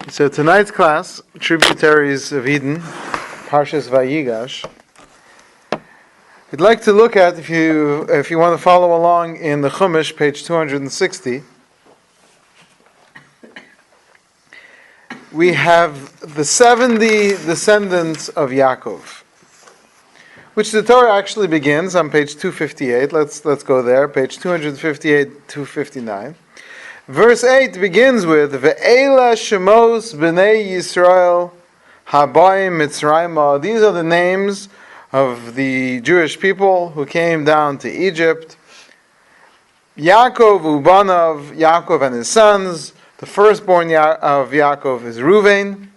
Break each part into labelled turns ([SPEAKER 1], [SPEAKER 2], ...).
[SPEAKER 1] So tonight's class, Tributaries of Eden, Parshas Vayigash. We'd like to look at, if you want to follow along in the Chumash, page 260, we have the 70 descendants of Yaakov, which the Torah actually begins on page 258. Let's go there, page 258, 259. Verse 8 begins with Ve'ela Shemos B'nei Yisrael Habayim Mitzrayim. These are the names of the Jewish people who came down to Egypt. Yaakov Ubanav, Yaakov and his sons. The firstborn of Yaakov is Reuven.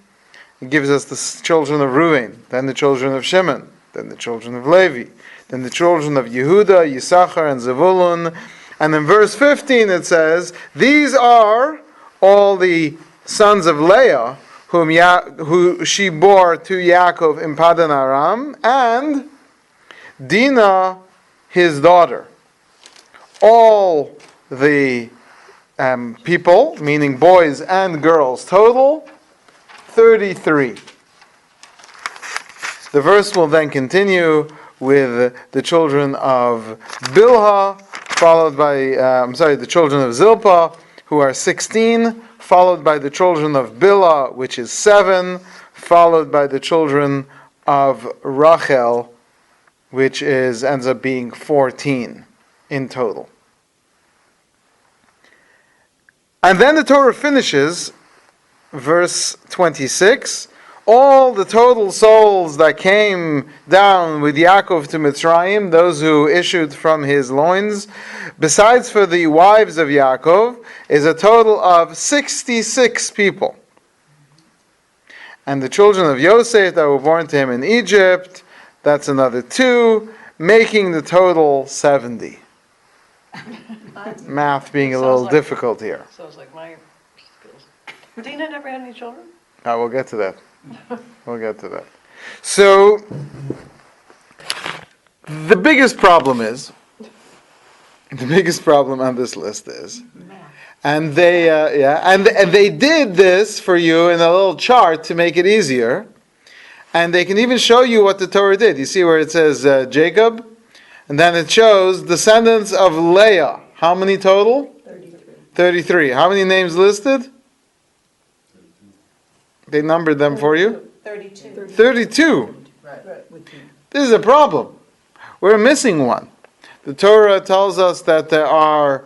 [SPEAKER 1] It gives us the children of Reuven, then the children of Shimon, then the children of Levi, then the children of Yehuda, Yisachar, and Zevulun. And in verse 15 it says, these are all the sons of Leah who she bore to Yaakov in Padan Aram, and Dinah, his daughter. All the people, meaning boys and girls, total 33. The verse will then continue with the children of Bilhah, followed by, the children of Zilpah, who are 16, followed by the children of Bilhah, which is 7, followed by the children of Rachel, which ends up being 14 in total. And then the Torah finishes, verse 26, all the total souls that came down with Yaakov to Mitzrayim, those who issued from his loins, besides for the wives of Yaakov, is a total of 66 people. And the children of Yosef that were born to him in Egypt, that's another 2, making the total 70. Math being a little difficult here.
[SPEAKER 2] Sounds like my skills. Dina never had any children?
[SPEAKER 1] We'll get to that. We'll get to that. So, the biggest problem on this list is, and they did this for you in a little chart to make it easier, and they can even show you what the Torah did. You see where it says Jacob, and then it shows descendants of Leah. How many total? 33. How many names listed? They numbered them for you? 32.
[SPEAKER 3] Right.
[SPEAKER 1] This is a problem. We're missing one. The Torah tells us that there are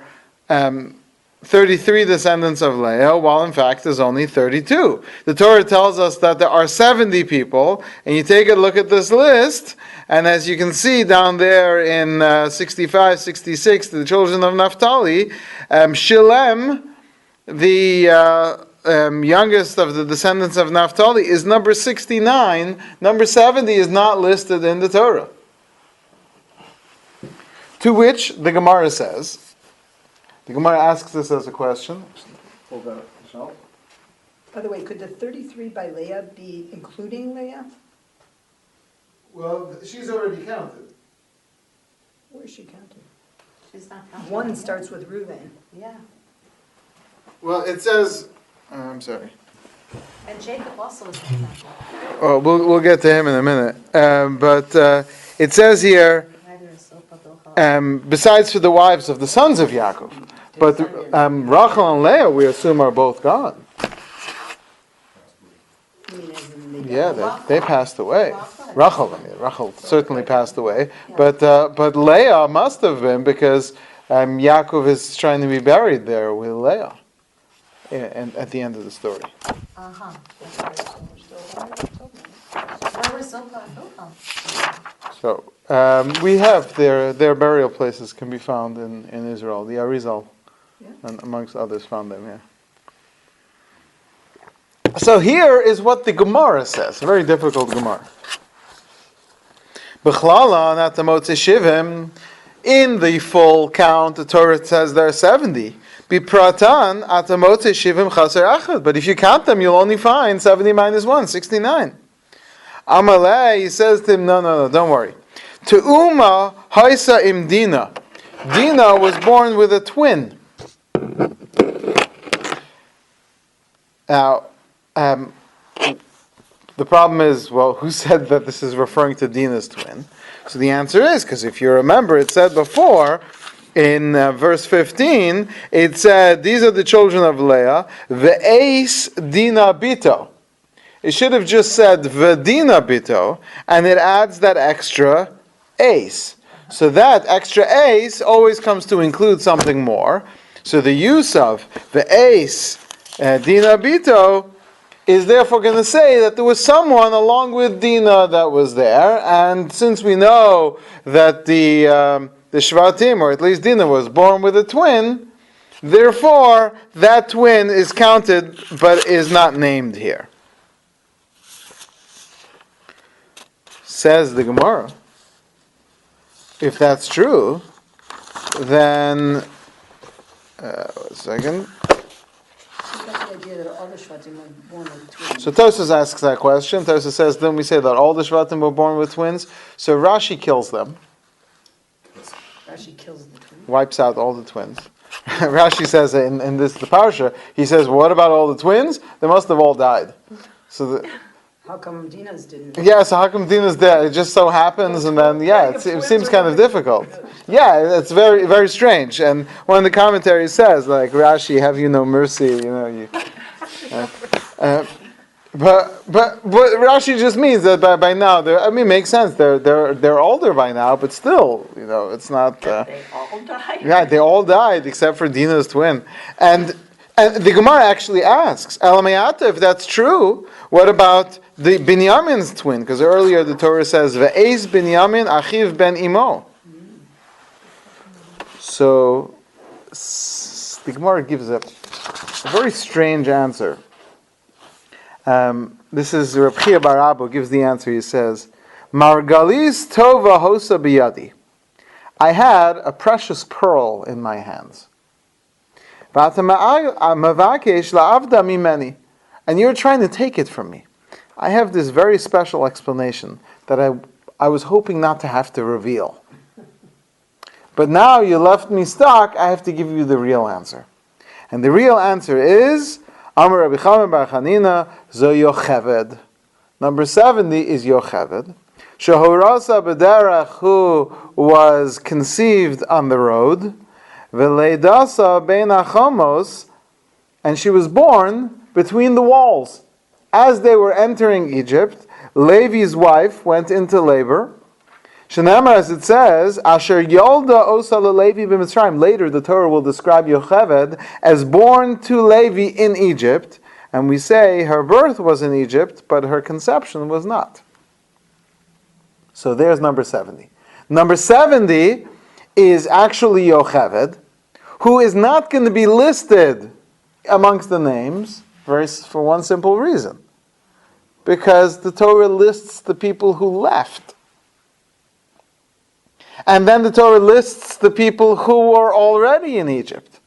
[SPEAKER 1] 33 descendants of Leah, while in fact there's only 32. The Torah tells us that there are 70 people, and you take a look at this list, and as you can see down there in 65, 66, the children of Naphtali, Shilem, the youngest of the descendants of Naphtali, is number 69. Number 70 is not listed in the Torah. To which the Gemara says, the Gemara asks this as a question.
[SPEAKER 3] By the way, could the 33 by Leah be including Leah?
[SPEAKER 1] Well, she's already counted.
[SPEAKER 3] Where is she counted?
[SPEAKER 4] She's not counted.
[SPEAKER 3] One starts with Reuven.
[SPEAKER 4] Yeah.
[SPEAKER 1] Well, it says, I'm sorry.
[SPEAKER 4] And Jacob also is counted.
[SPEAKER 1] Oh, we'll get to him in a minute. But it says here, besides for the wives of the sons of Yaakov. But Rachel and Leah, we assume, are both gone. Yeah, they passed away. Rachel certainly passed away. But Leah must have been, because Yaakov is trying to be buried there with Leah at the end of the story.
[SPEAKER 4] Uh-huh.
[SPEAKER 1] So we have their burial places can be found in Israel. The Arizal, and amongst others, found them. Yeah. So here is what the Gemara says. A very difficult Gemara. B'chlala natamotze shivim. In the full count, the Torah says there are 70. Bipratan atamotze shivim chaser achad. But if you count them, you'll only find 70 minus 1, 69. Amalei, he says to him, no, don't worry. To Uma haisa im Dina. Dina was born with a twin. Now, Um, the problem is, well, who said that this is referring to Dinah's twin? So the answer is, because if you remember, it said before, in verse 15, it said, these are the children of Leah, ve'eis Dina bito. It should have just said ve'dina bito, and it adds that extra ace. So that extra ace always comes to include something more. So the use of ve'eis Dina bito is therefore going to say that there was someone along with Dinah that was there, and since we know that the Shvatim, or at least Dinah, was born with a twin, therefore that twin is counted but is not named here. Says the Gemara, if that's true, then one second.
[SPEAKER 3] She's got the idea that all the Shvatim were born with twins.
[SPEAKER 1] So Tosfos asks that question. Tosfos says, then we say that all the Shvatim were born with twins. So Rashi kills them,
[SPEAKER 3] Rashi kills the twins.
[SPEAKER 1] wipes out all the twins. Rashi says in this the parsha, he says, well, what about all the twins? They must have all died. So
[SPEAKER 3] How come Dina's didn't?
[SPEAKER 1] so how come Dina's dead? It just so happens, and then it seems kind of difficult. Yeah, it's very, very strange. And one of the commentaries says, like, Rashi, have you no mercy? But Rashi just means that by now, it makes sense. They're older by now, but still, it's not.
[SPEAKER 2] They all died.
[SPEAKER 1] Yeah, they all died except for Dina's twin. And the Gemara actually asks, Elamayata, if that's true, what about the Binyamin's twin? Because earlier the Torah says, Ve'ez Binyamin achiv ben imo. So the Gemara gives a very strange answer. This is Rabbi Chia bar Abba gives the answer. He says, Margalis tova hosa biyadi. I had a precious pearl in my hands. And you're trying to take it from me. I have this very special explanation that I was hoping not to have to reveal. But now you left me stuck, I have to give you the real answer. And the real answer is, Amar Rabbi Kalman bar Chanina, Zo Yocheved. Number 70 is Yocheved. Shehorasa b'derech, who was conceived on the road. V'leidasa bein achamos, and she was born between the walls. As they were entering Egypt, Levi's wife went into labor. Shenamar, as it says, Asher Yolda Osa Levi b'Mitzrayim. Later, the Torah will describe Yocheved as born to Levi in Egypt, and we say her birth was in Egypt, but her conception was not. So there's number 70. Number 70 is actually Yocheved, who is not going to be listed amongst the names for one simple reason. Because the Torah lists the people who left. And then the Torah lists the people who were already in Egypt.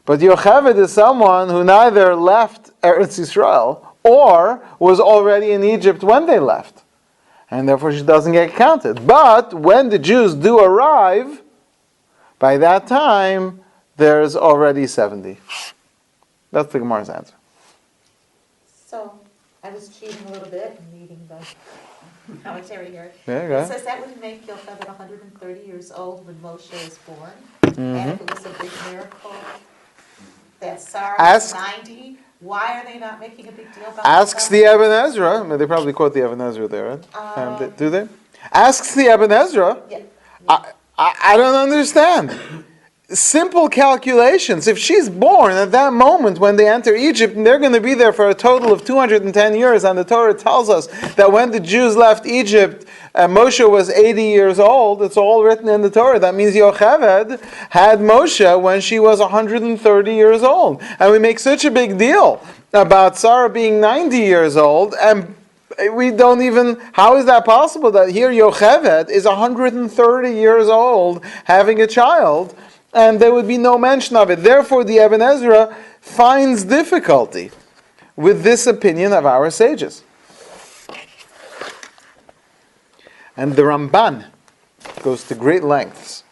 [SPEAKER 1] But Yocheved is someone who neither left Eretz Yisrael or was already in Egypt when they left. And therefore she doesn't get counted. But when the Jews do arrive, by that time, there's already 70. That's the Gemara's answer.
[SPEAKER 4] So, I was cheating a little bit and reading the commentary here.
[SPEAKER 1] Yeah, go
[SPEAKER 4] It
[SPEAKER 1] ahead.
[SPEAKER 4] says that would make Yocheved 130 years old when Moshe is born.
[SPEAKER 1] Mm-hmm.
[SPEAKER 4] And if it was a big miracle that Sarah
[SPEAKER 1] Ask-
[SPEAKER 4] was 90, why are they not making a big deal about
[SPEAKER 1] Asks
[SPEAKER 4] that?
[SPEAKER 1] the Eben Ezra. They probably quote the Eben Ezra there, right? Do they? Asks the Eben Ezra.
[SPEAKER 4] Yeah.
[SPEAKER 1] I don't understand. Simple calculations. If she's born at that moment when they enter Egypt, and they're going to be there for a total of 210 years, and the Torah tells us that when the Jews left Egypt, Moshe was 80 years old. It's all written in the Torah. That means Yocheved had Moshe when she was 130 years old. And we make such a big deal about Sarah being 90 years old, and we don't even, how is that possible that here Yocheved is 130 years old having a child, and there would be no mention of it. Therefore, the Eben Ezra finds difficulty with this opinion of our sages. And the Ramban goes to great lengths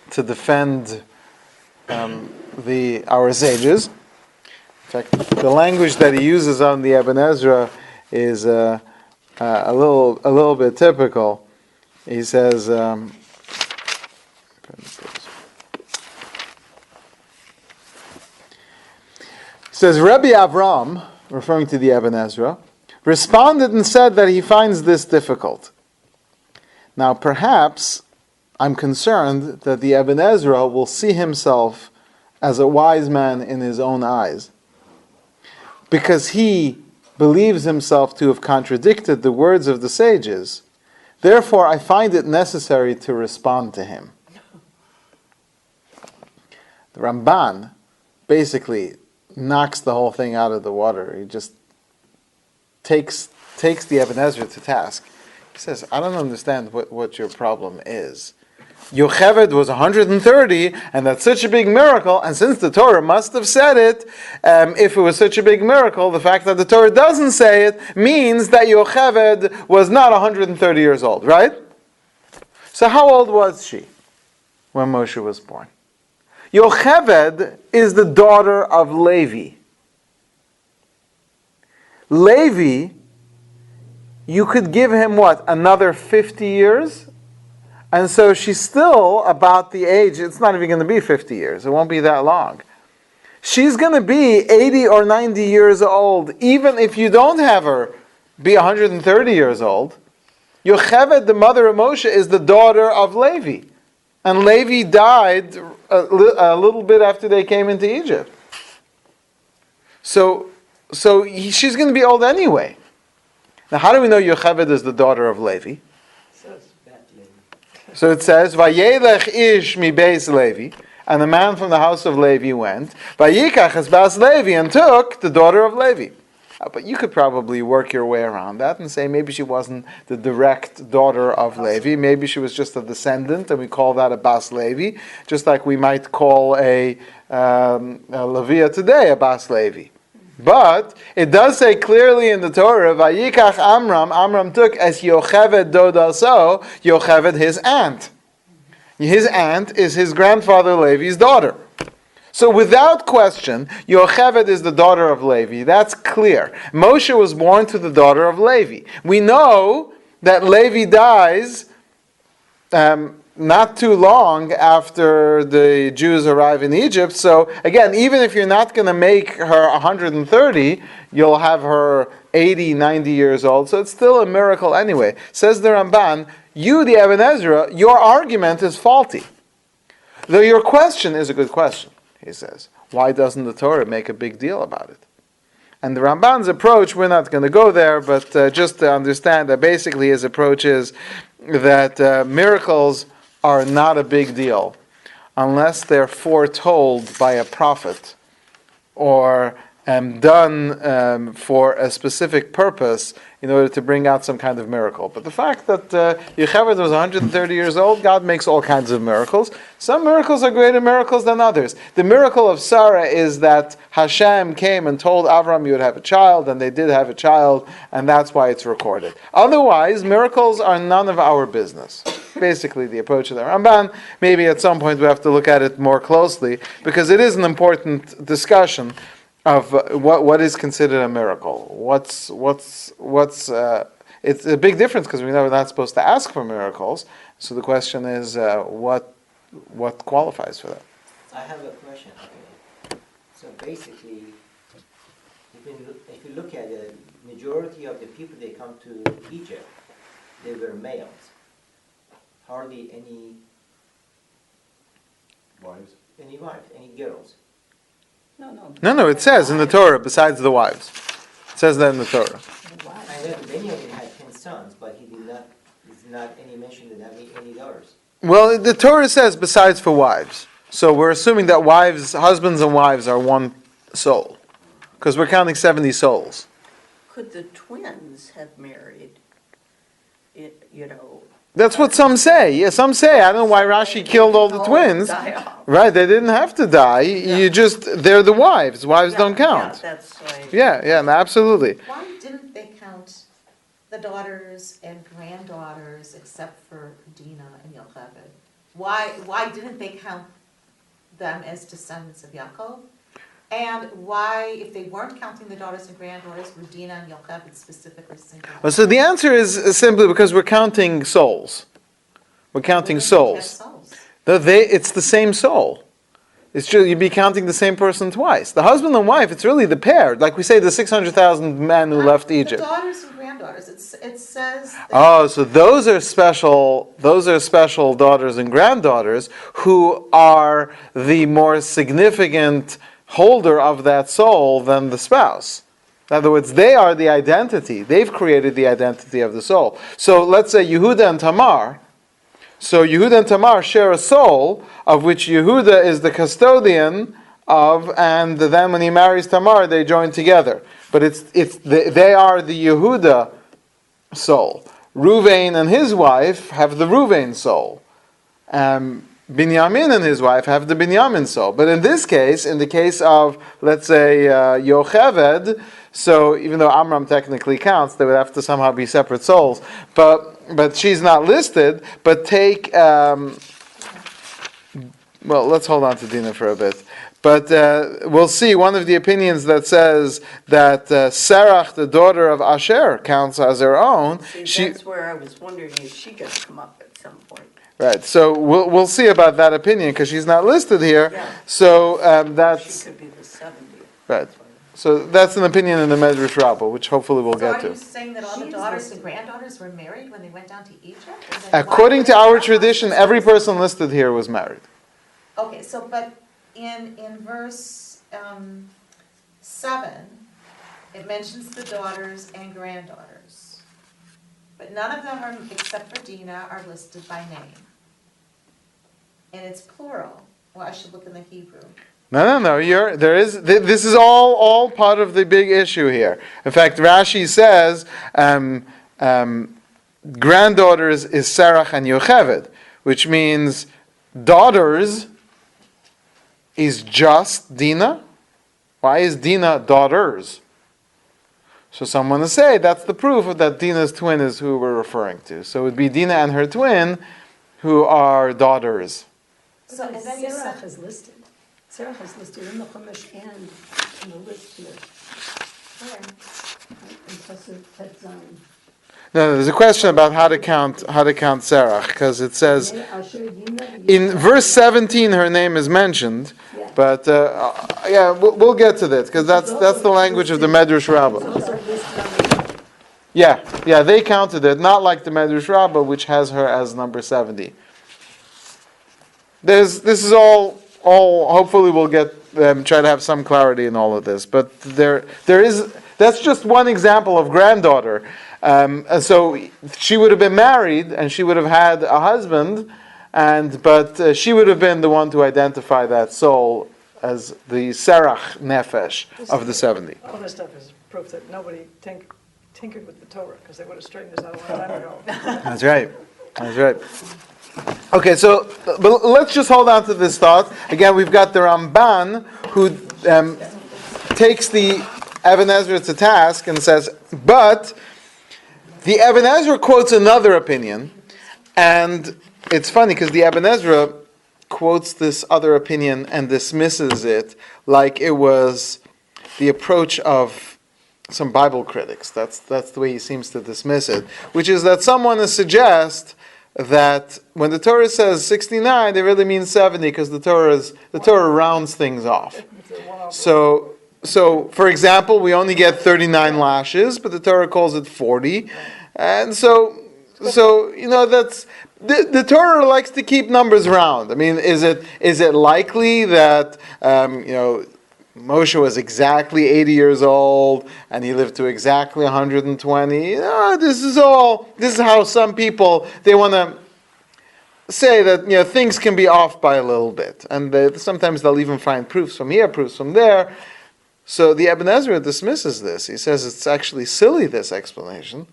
[SPEAKER 1] to defend our sages. In fact, the language that he uses on the Ibn Ezra is a little bit typical. He says, Rabbi Avram, referring to the Ibn Ezra, responded and said that he finds this difficult. Now, perhaps I'm concerned that the Ibn Ezra will see himself as a wise man in his own eyes, because he believes himself to have contradicted the words of the sages. Therefore, I find it necessary to respond to him. The Ramban basically knocks the whole thing out of the water. He just takes the Ibn Ezra to task. He says, I don't understand what your problem is. Yocheved was 130, and that's such a big miracle, and since the Torah must have said it, if it was such a big miracle, the fact that the Torah doesn't say it means that Yocheved was not 130 years old, right? So how old was she when Moshe was born? Yocheved is the daughter of Levi. Levi, you could give him what, another 50 years? And so she's still about the age, it's not even going to be 50 years, it won't be that long. She's going to be 80 or 90 years old, even if you don't have her be 130 years old. Yocheved, the mother of Moshe, is the daughter of Levi. And Levi died a little bit after they came into Egypt. So she's going to be old anyway. Now, how do we know Yocheved is the daughter of Levi? So it says, Vayelech ish mi beis Levi, and the man from the house of Levi went, Vayikach es bas Levi, and took the daughter of Levi. But you could probably work your way around that and say maybe she wasn't the direct daughter of Levi, maybe she was just a descendant, and we call that a bas Levi, just like we might call a Leviah today a bas Levi. But it does say clearly in the Torah, Vayikach Amram took as Yocheved Dodaso, Yocheved his aunt. His aunt is his grandfather Levi's daughter. So without question, Yocheved is the daughter of Levi. That's clear. Moshe was born to the daughter of Levi. We know that Levi dies not too long after the Jews arrive in Egypt. So again, even if you're not going to make her 130, you'll have her 80, 90 years old. So it's still a miracle anyway. Says the Ramban, you, the Ibn Ezra, your argument is faulty. Though your question is a good question, he says. Why doesn't the Torah make a big deal about it? And the Ramban's approach, we're not going to go there, but just to understand that basically his approach is that miracles are not a big deal unless they're foretold by a prophet or done for a specific purpose in order to bring out some kind of miracle. But the fact that Yocheved was 130 years old, God makes all kinds of miracles. Some miracles are greater miracles than others. The miracle of Sarah is that Hashem came and told Avram you would have a child, and they did have a child, and that's why it's recorded. Otherwise, miracles are none of our business. Basically, the approach of the Ramban. Maybe at some point we have to look at it more closely, because it is an important discussion of what is considered a miracle. It's a big difference because we know we're not supposed to ask for miracles. So the question is, what qualifies for that?
[SPEAKER 5] I have a question. Okay. So basically, if you look at the majority of the people that come to Egypt, they were males. Hardly any wives, any girls.
[SPEAKER 3] No.
[SPEAKER 5] It says in the Torah, besides the wives. It says that in the Torah. I know many of them had 10 sons, but it's not any mention that having any daughters. Well, the Torah says besides for wives. So we're assuming that husbands and wives are one soul. Because we're counting 70 souls.
[SPEAKER 6] Could the twins have married,
[SPEAKER 5] That's what some say. Yeah, some say. I don't know why Rashi killed all the twins.
[SPEAKER 6] die off?
[SPEAKER 5] Right, they didn't have to die. They're the wives. Wives don't count.
[SPEAKER 6] Yeah, that's right.
[SPEAKER 5] Yeah, absolutely.
[SPEAKER 4] Why didn't they count the daughters and granddaughters except for Dinah and Yocheved? Why didn't they count them as descendants of Yaakov? And why, if they weren't counting the daughters and granddaughters, were Dinah and Yocheved specifically singled out?
[SPEAKER 1] Well, so the answer is simply because we're counting souls. We're counting souls. It's the same soul. It's true, you'd be counting the same person twice. The husband and wife, it's really the pair. Like we say, the 600,000 men who left Egypt.
[SPEAKER 4] The daughters and granddaughters, it says.
[SPEAKER 1] Oh, so those are special daughters and granddaughters who are the more significant holder of that soul than the spouse. In other words, they are the identity. They've created the identity of the soul. So let's say Yehuda and Tamar. So Yehuda and Tamar share a soul, of which Yehuda is the custodian of, and then when he marries Tamar, they join together. But they are the Yehuda soul. Ruvain and his wife have the Ruvain soul. Binyamin and his wife have the Binyamin soul. But in this case, in the case of, let's say, Yocheved, so even though Amram technically counts, they would have to somehow be separate souls. But she's not listed. But take, well, let's hold on to Dinah for a bit. But we'll see one of the opinions that says that Serach, the daughter of Asher, counts as her own.
[SPEAKER 6] See, that's where I was wondering if she could come up at some point.
[SPEAKER 1] Right. So we'll see about that opinion because she's not listed here.
[SPEAKER 6] Yeah.
[SPEAKER 1] So that's
[SPEAKER 6] She could be the 70.
[SPEAKER 1] right. So that's an opinion in the Medrash Rabbah, which hopefully we'll
[SPEAKER 4] So
[SPEAKER 1] get
[SPEAKER 4] are
[SPEAKER 1] to.
[SPEAKER 4] you saying that all the daughters and granddaughters were married when they went down to Egypt? And then
[SPEAKER 1] According
[SPEAKER 4] why
[SPEAKER 1] to
[SPEAKER 4] were
[SPEAKER 1] our
[SPEAKER 4] the
[SPEAKER 1] tradition,
[SPEAKER 4] granddaughters-
[SPEAKER 1] every person listed here was married.
[SPEAKER 4] Okay, so, but in verse 7, it mentions the daughters and granddaughters. But none of them are, except for Dinah, are listed by name. And it's plural. Well, I should look in the Hebrew.
[SPEAKER 1] No. This is all part of the big issue here. In fact, Rashi says granddaughters is Serach and Yocheved, which means daughters is just Dinah. Why is Dinah daughters? So someone will say that's the proof that Dinah's twin is who we're referring to. So it would be Dinah and her twin who are daughters.
[SPEAKER 4] So, and then you
[SPEAKER 3] Sarah
[SPEAKER 4] said,
[SPEAKER 3] is listed. Sarah is listed in the Chumash and in the list here.
[SPEAKER 4] where?
[SPEAKER 3] And plus it's
[SPEAKER 1] No, there's a question about how to count Serach, because it says in verse 17 her name is mentioned, but we'll get to that because that's the language of the Medrash Rabbah. Yeah, they counted it, not like the Medrash Rabbah, which has her as number 70. This is all. Hopefully, we'll get try to have some clarity in all of this. But there is. That's just one example of granddaughter. And so she would have been married, and she would have had a husband, but she would have been the one to identify that soul as the Serach Nefesh of the 70.
[SPEAKER 2] All this stuff is proof that nobody tinkered with the Torah, because they would have straightened this out a long time ago.
[SPEAKER 1] That's right. Okay, so but let's just hold on to this thought. Again, we've got the Ramban who takes the Even Ezra to task and says, but the Even Ezra quotes another opinion, and it's funny because the Even Ezra quotes this other opinion and dismisses it like it was the approach of some Bible critics. That's the way he seems to dismiss it, which is that someone is suggest that when the Torah says 69, they really mean 70 because the Torah rounds things off. So for example, we only get 39 lashes, but the Torah calls it 40, and so that's the Torah likes to keep numbers round. I mean, is it likely that Moshe was exactly 80 years old and he lived to exactly 120. This is how some people, they want to say that things can be off by a little bit, and sometimes they'll even find proofs from here, proofs from there. So the Even Ezra dismisses this. He says it's actually silly, this explanation,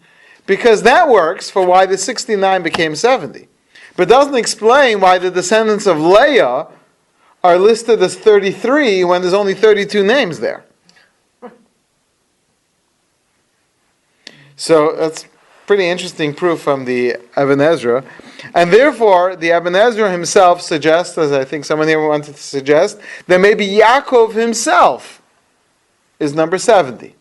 [SPEAKER 1] because that works for why the 69 became 70, but doesn't explain why the descendants of Leah are listed as 33 when there's only 32 names there. So that's pretty interesting proof from the Even Ezra. And therefore, the Ibn Ezra himself suggests, as I think someone here wanted to suggest, that maybe Yaakov himself is number 70.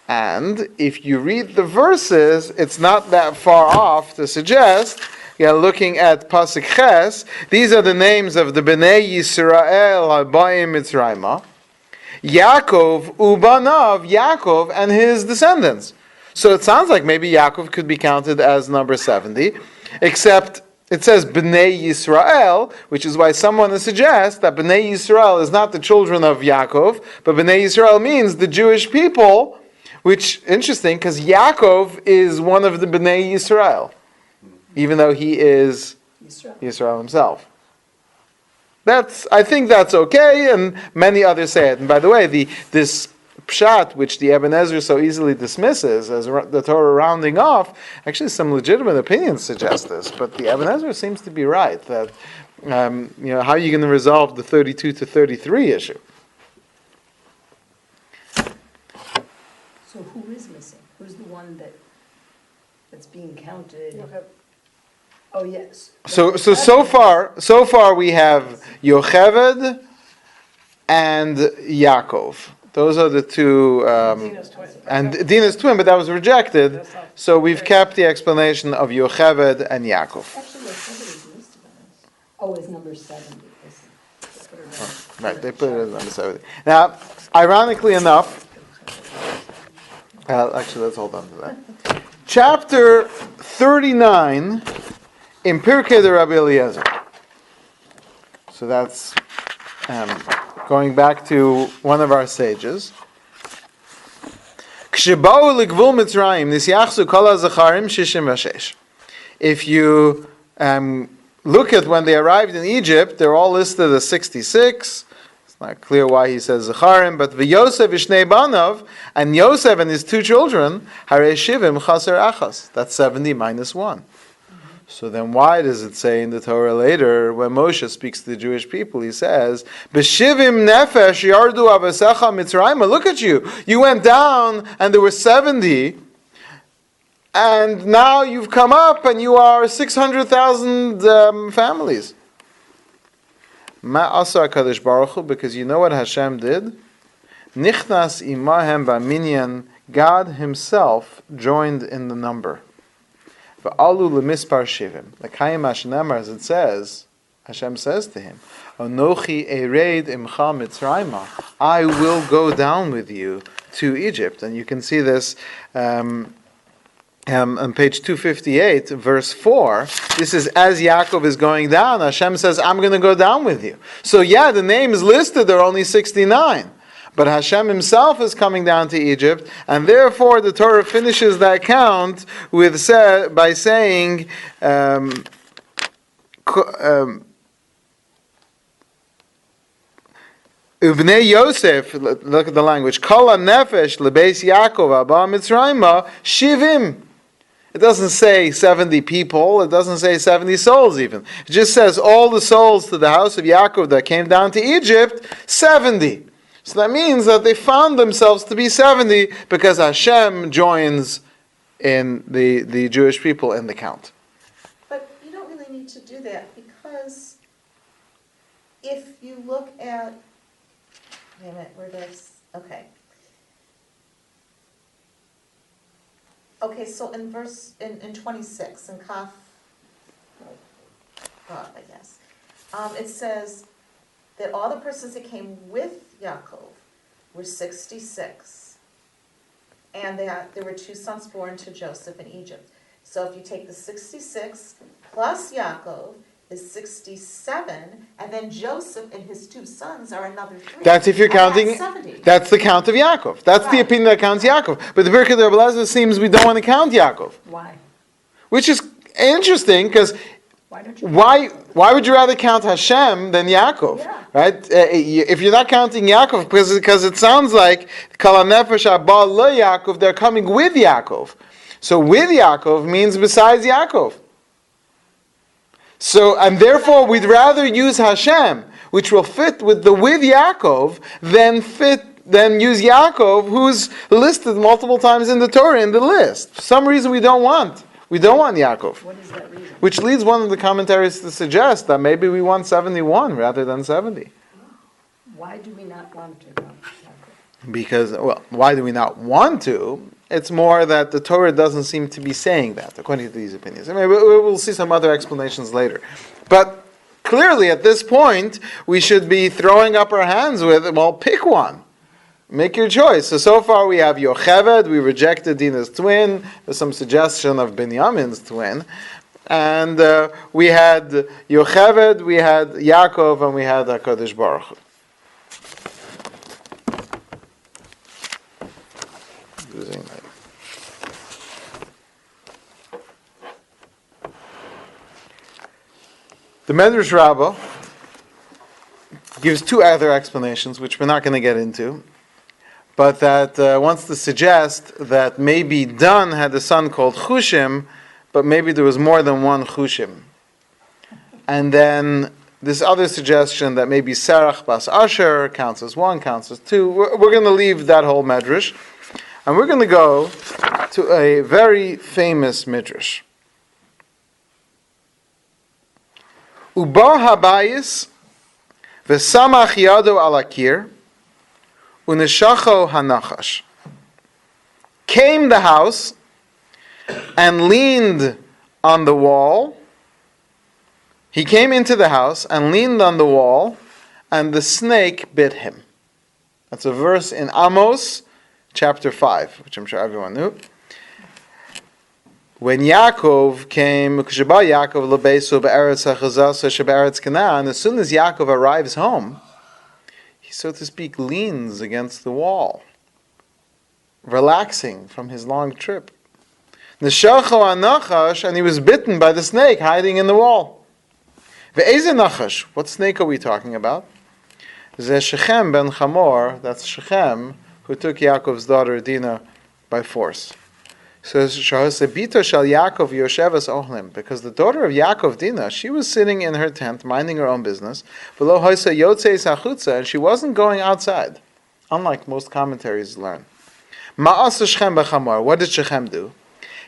[SPEAKER 1] And if you read the verses, it's not that far off to suggest, looking at Pasuk Ches, these are the names of the Bnei Yisrael Habayim Mitzrayma, Yaakov, Ubanav, Yaakov and his descendants. So it sounds like maybe Yaakov could be counted as number 70, except it says Bnei Yisrael, which is why someone suggests that Bnei Yisrael is not the children of Yaakov, but Bnei Yisrael means the Jewish people, which, interesting, because Yaakov is one of the Bnei Yisrael, even though he is Yisrael himself. I think that's okay, and many others say it. And by the way, this pshat, which the Ibn Ezra so easily dismisses as the Torah rounding off, actually some legitimate opinions suggest this, but the Ibn Ezra seems to be right, that how are you going to resolve the 32 to 33 issue?
[SPEAKER 3] So who is missing? Who's the one that's being counted? Oh, yes.
[SPEAKER 1] So far we have Yocheved and Yaakov. Those are the two,
[SPEAKER 2] Dina's twin.
[SPEAKER 1] and Dina's twin, but that was rejected.
[SPEAKER 2] That's not-
[SPEAKER 1] So we've kept the explanation of Yocheved and Yaakov.
[SPEAKER 3] Actually, Yocheved is listed on this. Oh, it's number 70.
[SPEAKER 1] Right, they put it as number 70. Now, ironically enough, actually, let's hold on to that. Chapter 39 in Pirkei de Rabbi Eliezer. So that's going back to one of our sages. If you look at when they arrived in Egypt, they're all listed as 66. It's not clear why he says Zacharim, but V'Yosef Ishnei Banav, and Yosef and his two children, Harei Shivim Chaser Achas. That's 70 minus 1. So then why does it say in the Torah later, when Moshe speaks to the Jewish people, he says, B'shivim nefesh yardu avasecha mitzrayim. Look at you. You went down and there were 70, and now you've come up and you are 600,000 families. Ma asa HaKadosh Baruch Hu, because you know what Hashem did? Nichnas imahem ba'minyan. God himself joined in the number. V'alu lemispar shivim. Like Hayim Hashem, as it says, Hashem says to him, Anochi ereid imcha mitzrayma. I will go down with you to Egypt. And you can see this on page 258, verse 4. This is as Yaakov is going down. Hashem says, I'm going to go down with you. So yeah, the name is listed, there are only 69. But Hashem himself is coming down to Egypt, and therefore the Torah finishes that count by saying, Uvnei Yosef, look at the language, Kol nefesh lebeis Yaakov abba Mitzrayma shivim. It doesn't say 70 people, it doesn't say 70 souls even. It just says all the souls to the house of Yaakov that came down to Egypt, 70. So that means that they found themselves to be 70 because Hashem joins in the Jewish people in the count.
[SPEAKER 4] But you don't really need to do that, because if you look at, wait a minute, where does, okay. Okay, so in in 26, in Kaf, I guess, it says that all the persons that came with Yaakov were 66, and there were two sons born to Joseph in Egypt. So if you take the 66 plus Yaakov is 67, and then Joseph and his two sons are another 3.
[SPEAKER 1] That's if you're
[SPEAKER 4] And
[SPEAKER 1] counting,
[SPEAKER 4] that's 70.
[SPEAKER 1] that's the count of Yaakov. That's the
[SPEAKER 4] Right.
[SPEAKER 1] opinion that counts Yaakov. But the Birkat of Rabbi seems we don't want to count Yaakov.
[SPEAKER 3] Why?
[SPEAKER 1] Which is interesting, because
[SPEAKER 3] Why don't you?
[SPEAKER 1] why would you rather count Hashem than Yaakov?
[SPEAKER 3] Yeah.
[SPEAKER 1] Right? If you're not counting Yaakov, because it sounds like Kol HaNefesh Haba Lo Yaakov, they're coming with Yaakov. So with Yaakov means besides Yaakov. So, and therefore we'd rather use Hashem, which will fit with the with Yaakov, than use Yaakov, who's listed multiple times in the Torah in the list. For some reason we don't want We don't want Yaakov.
[SPEAKER 3] What is that reason?
[SPEAKER 1] Which leads one of the commentaries to suggest that maybe we want 71 rather than 70.
[SPEAKER 3] Why do we not want to go Yaakov?
[SPEAKER 1] Because, well, why do we not want to? It's more that the Torah doesn't seem to be saying that, according to these opinions. I mean, we'll see some other explanations later. But clearly, at this point, we should be throwing up our hands with, well, pick one. Make your choice. So far we have Yocheved, we rejected Dinah's twin, there's some suggestion of Binyamin's twin. And we had Yocheved, we had Yaakov, and we had HaKadosh Baruch Hu. The Medrash Rabbah gives two other explanations, which we're not going to get into, but that wants to suggest that maybe Dan had a son called Chushim, but maybe there was more than one Chushim. And then this other suggestion that maybe Serach bas Asher counts as one, counts as two. We're going to leave that whole Medrash, and we're going to go to a very famous Midrash. Uba habayis v'samach yado al akir uneshacho hanachash. Came the house and leaned on the wall. He came into the house and leaned on the wall, and the snake bit him. That's a verse in Amos, chapter 5, which I'm sure everyone knew. When Yaakov came, as soon as Yaakov arrives home, he, so to speak, leans against the wall, relaxing from his long trip. And he was bitten by the snake hiding in the wall. What snake are we talking about? Shechem ben Chamor, that's Shechem, who took Yaakov's daughter Dinah by force. Says Shahosebito shal Yaakov Yoshevas Ohlim, because the daughter of Yaakov Dinah, she was sitting in her tent, minding her own business, below Hoisa Yotzeis Hachutza, and she wasn't going outside, unlike most commentaries learn. Ma'as Shechem b'Chamor, what did Shechem do?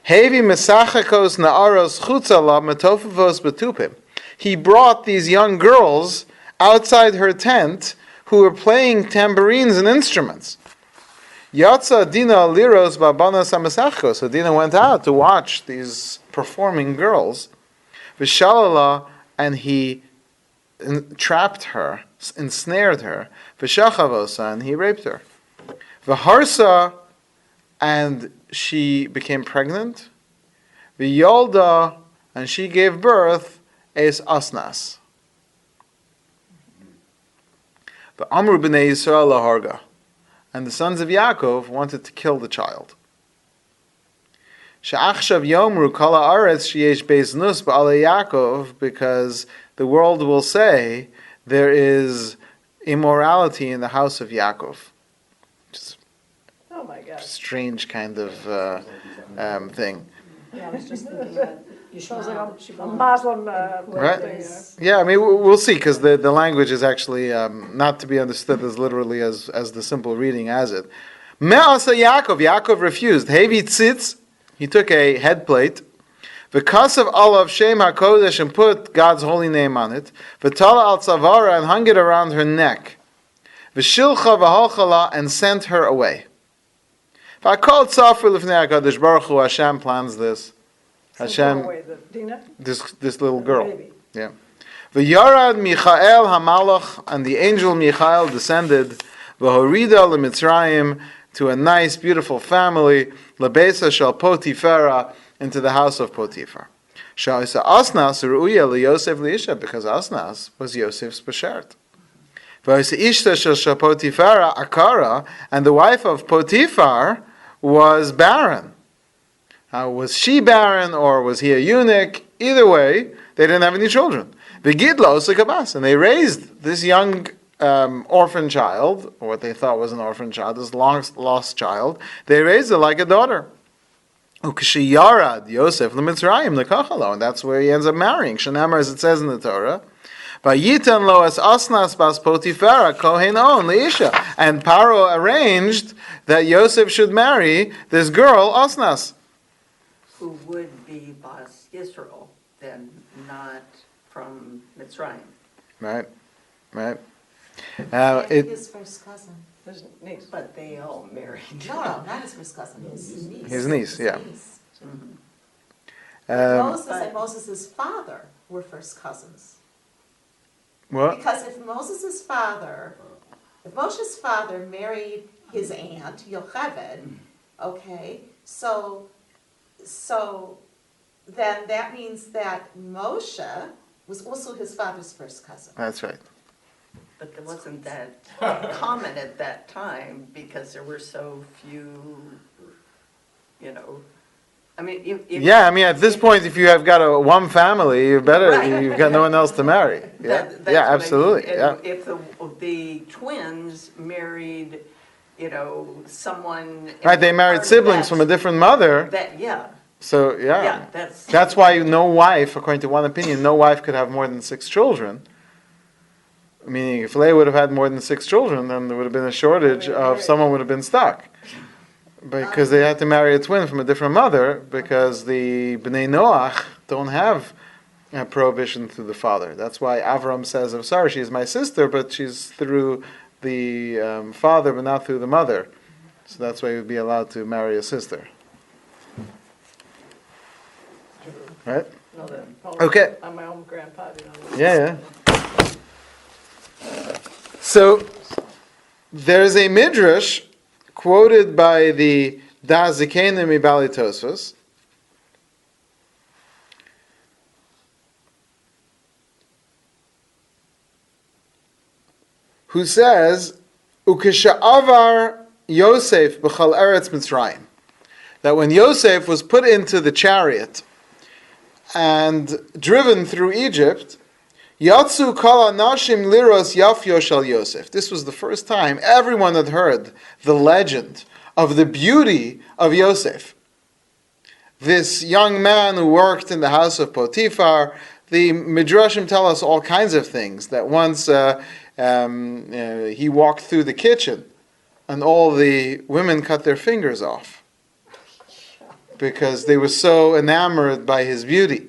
[SPEAKER 1] Hevi mesachakos na'aros chutza la metofevos betupim. He brought these young girls outside her tent who were playing tambourines and instruments. Yatsa Dina liros babanas hamasachkos. So Dina went out to watch these performing girls. V'shalala, and he trapped her, ensnared her. V'shachavosa, and he raped her. V'harsa, and she became pregnant. V'yolda, and she gave birth as Asnas. V'amru b'nei Yisrael laharga. And the sons of Yaakov wanted to kill the child. She'achshav yomru kol haaretz sheyesh beis nus ba'alei Yaakov, because the world will say there is immorality in the house of Yaakov. Just
[SPEAKER 2] Oh my God.
[SPEAKER 1] strange kind of thing.
[SPEAKER 3] Yeah, I was just thinking about
[SPEAKER 2] Sounds like
[SPEAKER 3] Yishmael.
[SPEAKER 2] a Muslim
[SPEAKER 1] Right.
[SPEAKER 2] thing.
[SPEAKER 1] Yeah, I mean, we'll see, because the language is actually not to be understood as literally as the simple reading as it. Me'asa Yaakov refused. Hevi tzitz, he took a head plate. V'kasav alav shem hakodesh, and put God's holy name on it. V'tala al tzavara, and hung it around her neck. V'shilcha v'halchala, and sent her away. V'akol tzafur l'fnei HaKadosh Baruch Hu, Hashem plans this. Hashem, this little girl.
[SPEAKER 2] Baby.
[SPEAKER 1] Yeah. V'yarad Michael Hamalach, and the angel Michael descended. V'horida leMitzrayim, to a nice, beautiful family. Lebesa shal Potifera, into the house of Potiphar. Sha'isa Asnas ru'uya leYosef leisha, because Asnas was Yosef's beshert. V'hisa Ishta shal Potifera Akara, and the wife of Potiphar was barren. Was she barren, or was he a eunuch? Either way, they didn't have any children. V'gidla osakabas, and they raised this young orphan child, or what they thought was an orphan child, this long lost child. They raised it like a daughter. Ukshiyarad Yosef leMitzrayim lekachalo, and that's where he ends up marrying. Shanamar, as it says in the Torah. Vayitan lo es Asnas bas Potifera kohen on leisha, and Paro arranged that Yosef should marry this girl Asnas.
[SPEAKER 6] who would be Bas Yisrael, then not from Mitzrayim.
[SPEAKER 1] Right, right.
[SPEAKER 4] And
[SPEAKER 1] It,
[SPEAKER 4] his first cousin.
[SPEAKER 2] His niece.
[SPEAKER 6] But they all married.
[SPEAKER 4] No, not his first cousin, his niece.
[SPEAKER 1] His niece, yeah.
[SPEAKER 4] niece.
[SPEAKER 1] um,
[SPEAKER 4] Moses and Moses' father were first cousins.
[SPEAKER 1] what?
[SPEAKER 4] Because if Moses' father, if Moshe's father married his aunt, Yocheved, okay, so then that means that Moshe was also his father's first cousin.
[SPEAKER 1] That's right.
[SPEAKER 6] But there wasn't that common at that time because there were so few, you know, I mean, if.
[SPEAKER 1] Yeah, I mean, at this point, if you have got one family, you've
[SPEAKER 6] Right.
[SPEAKER 1] got no one else to marry. Yeah,
[SPEAKER 6] That's
[SPEAKER 1] yeah,
[SPEAKER 6] what I mean.
[SPEAKER 1] absolutely. Yeah.
[SPEAKER 6] And if the twins married, you know, someone.
[SPEAKER 1] Right, they married siblings from a different mother,
[SPEAKER 6] That, yeah,
[SPEAKER 1] so
[SPEAKER 6] yeah,
[SPEAKER 1] yeah.
[SPEAKER 6] that's.
[SPEAKER 1] That's why no wife, according to one opinion, no wife could have more than 6 children. Meaning, if Leah would have had more than 6 children, then there would have been a shortage of someone would have been stuck. Because they had to marry a twin from a different mother, because the Bnei Noach don't have a prohibition through the father. That's why Avram says, "I'm sorry, she's my sister, but she's through the father, but not through the mother." So that's why he would be allowed to marry a sister. Right?
[SPEAKER 2] No, that-
[SPEAKER 1] Okay.
[SPEAKER 2] I'm my own grandpa, you know.
[SPEAKER 1] Yeah, yeah. So there's a midrash quoted by the Dazikenim Ibali Tosfos, who says, "Ukesha'avar Yosef b'chal eretz Mitzrayim," that when Yosef was put into the chariot and driven through Egypt, Yatsu kol anashim liros yafyo shel Yosef. This was the first time everyone had heard the legend of the beauty of Yosef. This young man who worked in the house of Potiphar. The Midrashim tell us all kinds of things. That once he walked through the kitchen and all the women cut their fingers off because they were so enamored by his beauty.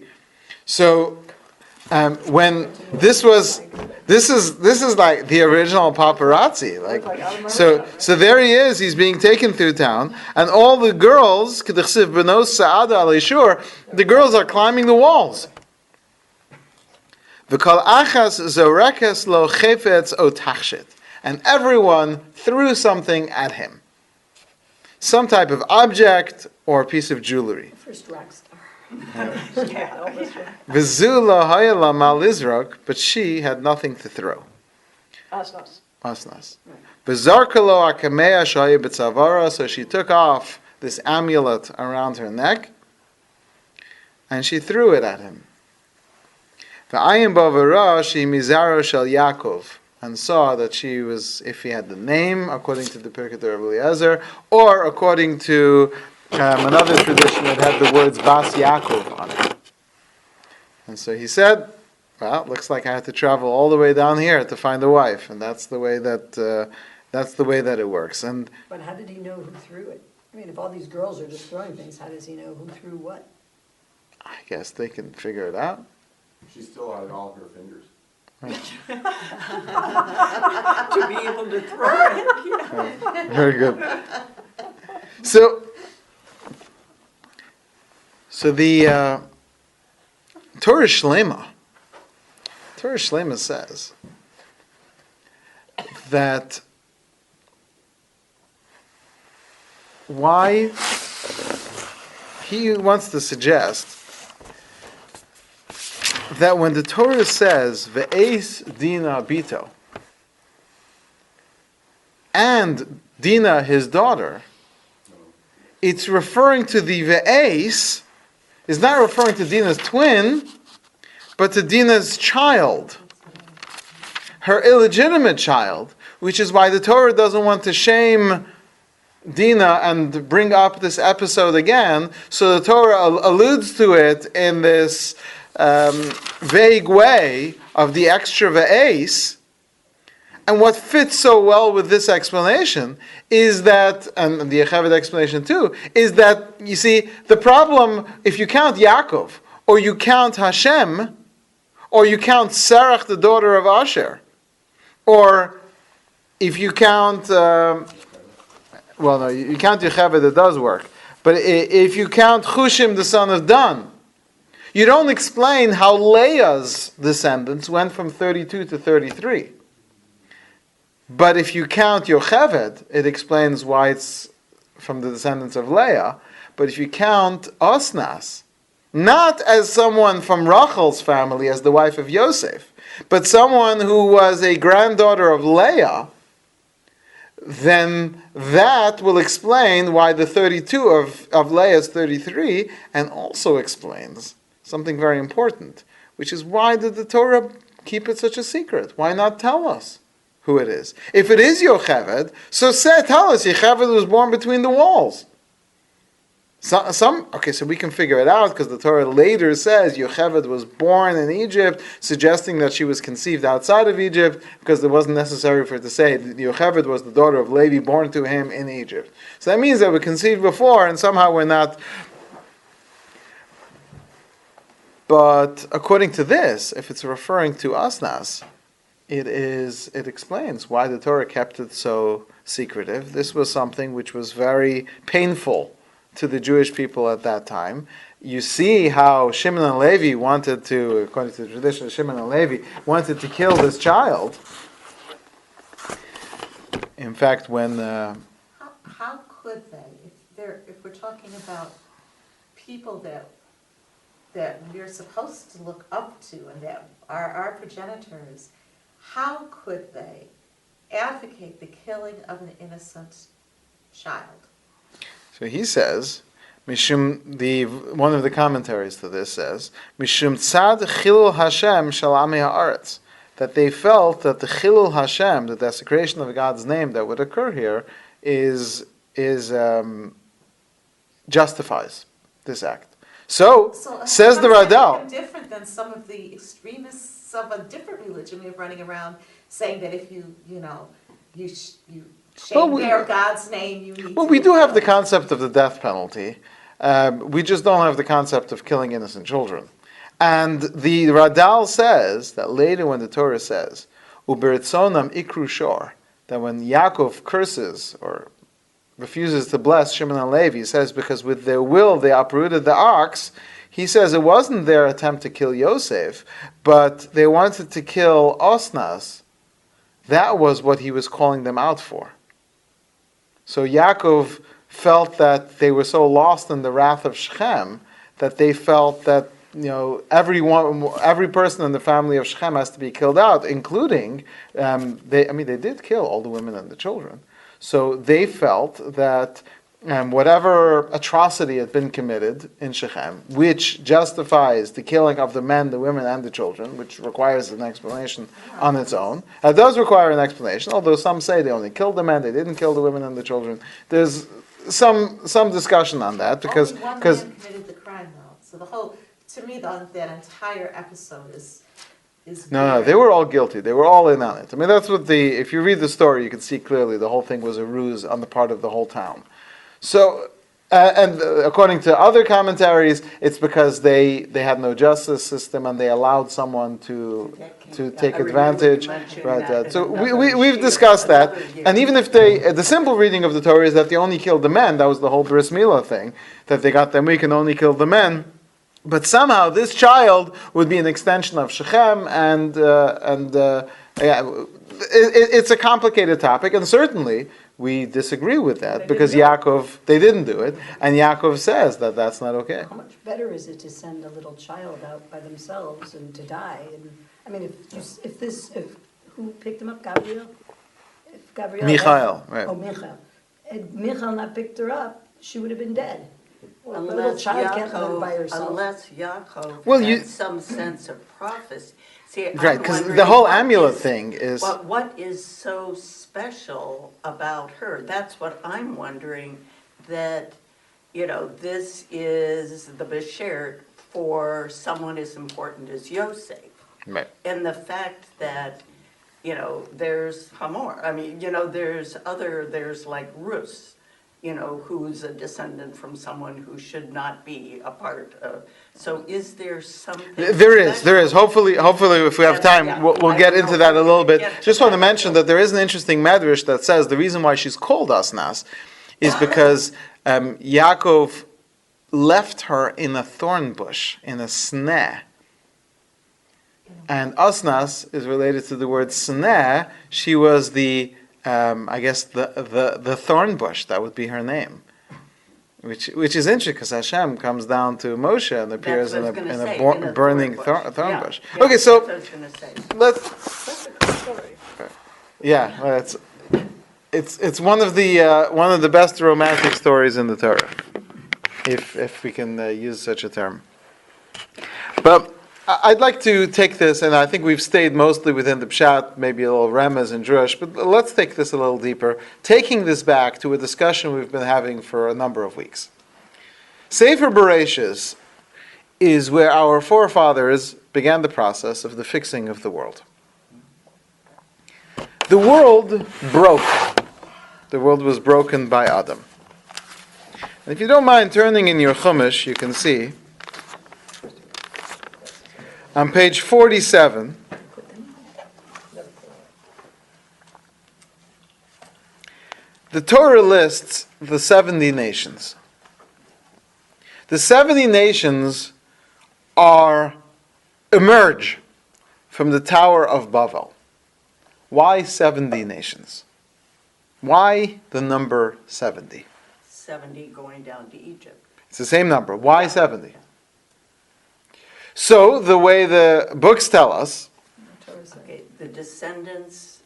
[SPEAKER 1] So when this is like the original paparazzi, like so there he is. He's being taken through town, and all the girls, the girls are climbing the walls. And everyone threw something at him, some type of object or piece of jewelry.
[SPEAKER 3] First rock star.
[SPEAKER 1] But she had nothing to throw.
[SPEAKER 2] Asnas.
[SPEAKER 1] Asnas. So she took off this amulet around her neck and she threw it at him. And saw that she was, if he had the name, according to the Pirkei Torah of Eliezer, or according to another tradition that had the words Bas Yaakov on it. And so he said, well, looks like I had to travel all the way down here to find a wife, and that's the way that it works. And
[SPEAKER 3] But how did he know who threw it? I mean, if all these girls are just throwing things, how does he know who threw what?
[SPEAKER 1] I guess they can figure it out.
[SPEAKER 7] She still had all of her fingers.
[SPEAKER 6] To be able to throw it.
[SPEAKER 1] Very good. So the Torah Shlema says that why he wants to suggest that when the Torah says Ve'es Dina Bito and Dina his daughter, it's referring to the Ve'es, is not referring to Dina's twin, but to Dina's child, her illegitimate child, which is why the Torah doesn't want to shame Dina and bring up this episode again. So the Torah alludes to it in this vague way of the extra ve'es, And what fits so well with this explanation is that, and the Yocheved explanation too, is that, you see, the problem, if you count Yaakov, or you count Hashem, or you count Serach, the daughter of Asher, or if you count, well, no, you count Yocheved, it does work. But if you count Chushim, the son of Dan, you don't explain how Leah's descendants went from 32 to 33. But if you count Yocheved, it explains why it's from the descendants of Leah. But if you count Osnas, not as someone from Rachel's family, as the wife of Yosef, but someone who was a granddaughter of Leah, then that will explain why the 32 of Leah is 33, and also explains something very important, which is why did the Torah keep it such a secret? Why not tell us who it is? If it is Yocheved, so tell us Yocheved was born between the walls. So we can figure it out because the Torah later says Yocheved was born in Egypt, suggesting that she was conceived outside of Egypt because it wasn't necessary for it to say Yocheved was the daughter of Levi born to him in Egypt. So that means that we conceived before and somehow we're not. But according to this, if it's referring to Asnas, it explains why the Torah kept it so secretive. This was something which was very painful to the Jewish people at that time. You see how Shimon and Levi wanted to, according to the tradition of Shimon and Levi, wanted to kill this child. In fact, when
[SPEAKER 4] How could they, if we're talking about people that we're supposed to look up to and that are our progenitors, how could they advocate the killing of an innocent child?
[SPEAKER 1] So he says, one of the commentaries to this says, Mishum tzad chilul Hashem shel amei haaretz, that they felt that the chilul Hashem, the desecration of God's name that would occur here, justifies this act. So says the Radal.
[SPEAKER 4] Different than some of the extremists of a different religion we have running around saying that if you shame God's name, you need.
[SPEAKER 1] Well, we do have the concept of the death penalty. We just don't have the concept of killing innocent children. And the Radal says that later when the Torah says, "Uberitzonam ikru shor," that when Yaakov curses or refuses to bless Shimon and Levi, he says because with their will they uprooted the ox. He says it wasn't their attempt to kill Yosef, but they wanted to kill Osnas. That was what he was calling them out for. So Yaakov felt that they were so lost in the wrath of Shechem that they felt that every person in the family of Shechem has to be killed out, including they did kill all the women and the children. So they felt that whatever atrocity had been committed in Shechem, which justifies the killing of the men, the women, and the children, which requires an explanation on its own. It does require an explanation, although some say they only killed the men, they didn't kill the women and the children. There's some discussion on that because
[SPEAKER 4] only one man committed the crime, though. So that entire episode is.
[SPEAKER 1] No, they were all guilty. They were all in on it. I mean, that's what if you read the story, you can see clearly the whole thing was a ruse on the part of the whole town. So, and according to other commentaries, it's because they had no justice system and they allowed someone to take advantage. Right. So we've discussed that. And even if the simple reading of the Torah is that they only killed the men, that was the whole bris milah thing, that they got them, we can only kill the men. But somehow this child would be an extension of Shechem, it's a complicated topic, and certainly we disagree with that because they didn't do it, and Yaakov says that that's not okay.
[SPEAKER 3] How much better is it to send a little child out by themselves and to die? And I mean, if who picked him up, Gabriel? If Gabriel
[SPEAKER 1] Michael, right?
[SPEAKER 3] Oh, Michael. Had Michael not picked her up, she would have been dead.
[SPEAKER 6] Unless Yaakov had some sense of prophecy. See,
[SPEAKER 1] right, because the whole amulet thing is.
[SPEAKER 6] But what is so special about her? That's what I'm wondering. That, this is the Bashert for someone as important as Yosef.
[SPEAKER 1] Right.
[SPEAKER 6] And the fact that there's Hamor. I mean, there's like Rus, who's a descendant from someone who should not be a part of. So is there something?
[SPEAKER 1] There is. Hopefully, if we have time,
[SPEAKER 6] Yeah,
[SPEAKER 1] we'll
[SPEAKER 6] I
[SPEAKER 1] get
[SPEAKER 6] don't
[SPEAKER 1] into
[SPEAKER 6] know
[SPEAKER 1] that
[SPEAKER 6] if
[SPEAKER 1] a
[SPEAKER 6] we
[SPEAKER 1] little
[SPEAKER 6] can
[SPEAKER 1] bit.
[SPEAKER 6] get to
[SPEAKER 1] Just want to
[SPEAKER 6] that,
[SPEAKER 1] mention that there is an interesting medrash that says the reason why she's called Asnas is because Yaakov left her in a thorn bush, in a sneh. And Asnas is related to the word sneh. She was the thorn bush. That would be her name. Which is interesting because Hashem comes down to Moshe and appears in a burning thorn bush.
[SPEAKER 6] Yeah,
[SPEAKER 1] Okay, so
[SPEAKER 6] that's what I was gonna say.
[SPEAKER 1] let's.
[SPEAKER 2] That's a good story.
[SPEAKER 1] Yeah, well, it's one of the best romantic stories in the Torah, if we can use such a term. But I'd like to take this, and I think we've stayed mostly within the Pshat, maybe a little Remez and Drush, but let's take this a little deeper, taking this back to a discussion we've been having for a number of weeks. Sefer Bereshis is where our forefathers began the process of the fixing of the world. The world broke. The world was broken by Adam. And if you don't mind turning in your Chumash, you can see on page 47, the Torah lists the 70 nations. The 70 nations emerge from the Tower of Babel. Why 70 nations? Why the number 70?
[SPEAKER 6] 70 going down to Egypt.
[SPEAKER 1] It's the same number. Why 70? So, the way the books tell us,
[SPEAKER 6] Okay, the descendants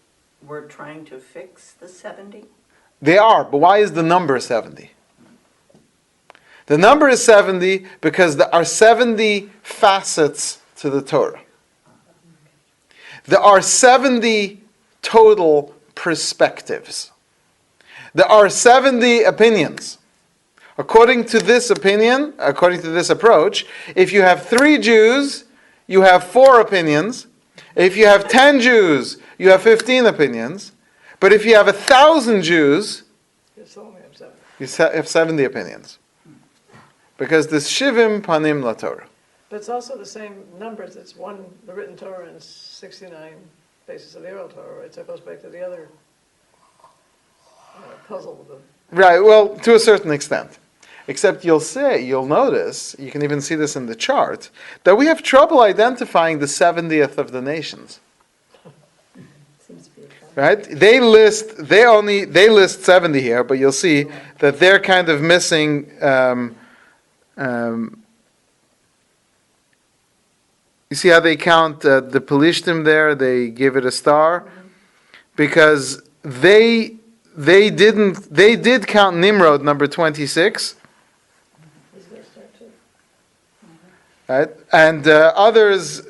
[SPEAKER 6] were trying to fix the 70?
[SPEAKER 1] they are, but why is the number 70? The number is 70 because there are 70 facets to the Torah. There are 70 total perspectives. There are 70 opinions. According to this opinion, according to this approach, if you have 3 Jews, you have 4 opinions. If you have 10 Jews, you have 15 opinions. But if you have 1,000 Jews,
[SPEAKER 2] It's only have 7.
[SPEAKER 1] you have 70 opinions. Because this Shivim Panim La Torah.
[SPEAKER 2] But it's also the same numbers. It's the written Torah, and 69 basis of the oral Torah, right? So it goes back to the other puzzle.
[SPEAKER 1] Right, well, to a certain extent. Except you'll notice, you can even see this in the chart, that we have trouble identifying the 70th of the nations.
[SPEAKER 3] Seems to be a problem.
[SPEAKER 1] Right? They list 70 here, but you'll see that they're kind of missing. You see how they count the Pelishtim there? They give it a star because they did count Nimrod number 26. Right? And others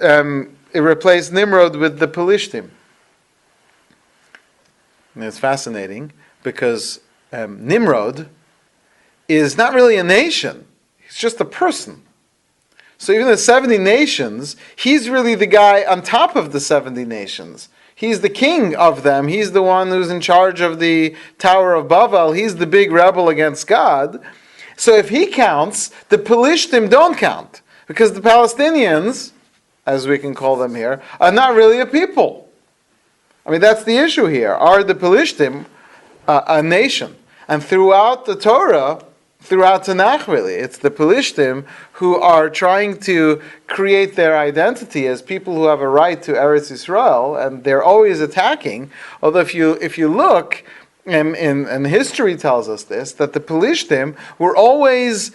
[SPEAKER 1] replaced Nimrod with the Pelishtim. And it's fascinating because Nimrod is not really a nation. He's just a person. So even the 70 nations, he's really the guy on top of the 70 nations. He's the king of them. He's the one who's in charge of the Tower of Babel. He's the big rebel against God. So if he counts, the Pelishtim don't count. Because the Palestinians, as we can call them here, are not really a people. I mean, that's the issue here. Are the Pelishtim a nation? And throughout the Torah, throughout Tanakh really, it's the Pelishtim who are trying to create their identity as people who have a right to Eretz Yisrael, and they're always attacking. Although if you look, and history tells us this, that the Pelishtim were always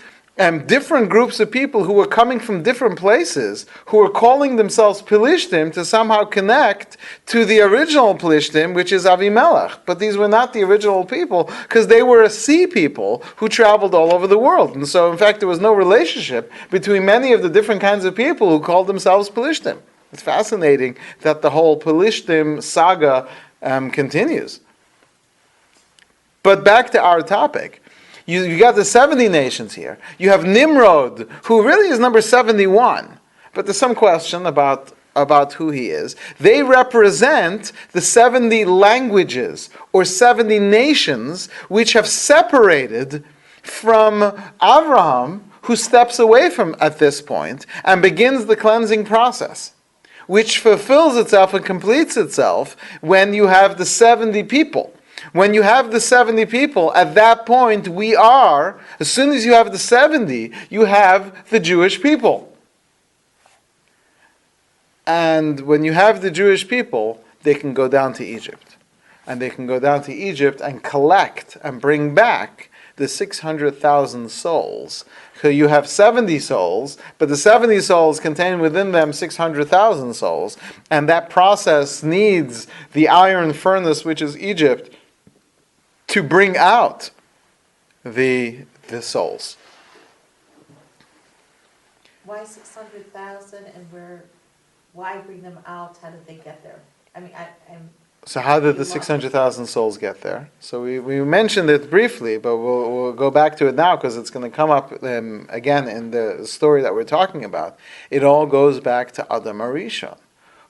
[SPEAKER 1] different groups of people who were coming from different places, who were calling themselves Pelishtim to somehow connect to the original Pelishtim, which is Avimelech. But these were not the original people, because they were a sea people who traveled all over the world. And so, in fact, there was no relationship between many of the different kinds of people who called themselves Pelishtim. It's fascinating that the whole Pelishtim saga continues. But back to our topic. You got the 70 nations here. You have Nimrod, who really is number 71. But there's some question about about who he is. They represent the 70 languages or 70 nations which have separated from Abraham, who steps away from at this point and begins the cleansing process, which fulfills itself and completes itself when you have the 70 people. When you have the 70 people, at that point we are, as soon as you have the 70, you have the Jewish people. And when you have the Jewish people, they can go down to Egypt. And they can go down to Egypt and collect and bring back the 600,000 souls. So you have 70 souls, but the 70 souls contain within them 600,000 souls. And that process needs the iron furnace, which is Egypt, to bring out the souls.
[SPEAKER 4] Why 600,000 and why bring them out? How did they get there? I mean, I'm.
[SPEAKER 1] So how did the 600,000 souls get there? So we mentioned it briefly, but we'll go back to it now because it's going to come up again in the story that we're talking about. It all goes back to Adam Arishon,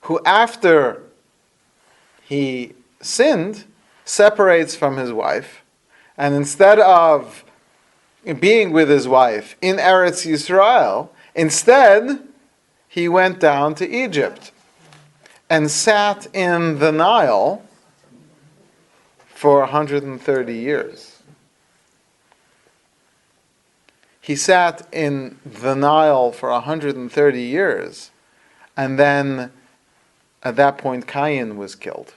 [SPEAKER 1] who after he sinned, separates from his wife, and instead of being with his wife in Eretz Yisrael, instead he went down to Egypt and sat in the Nile for 130 years. He sat in the Nile for 130 years, and then at that point Cain was killed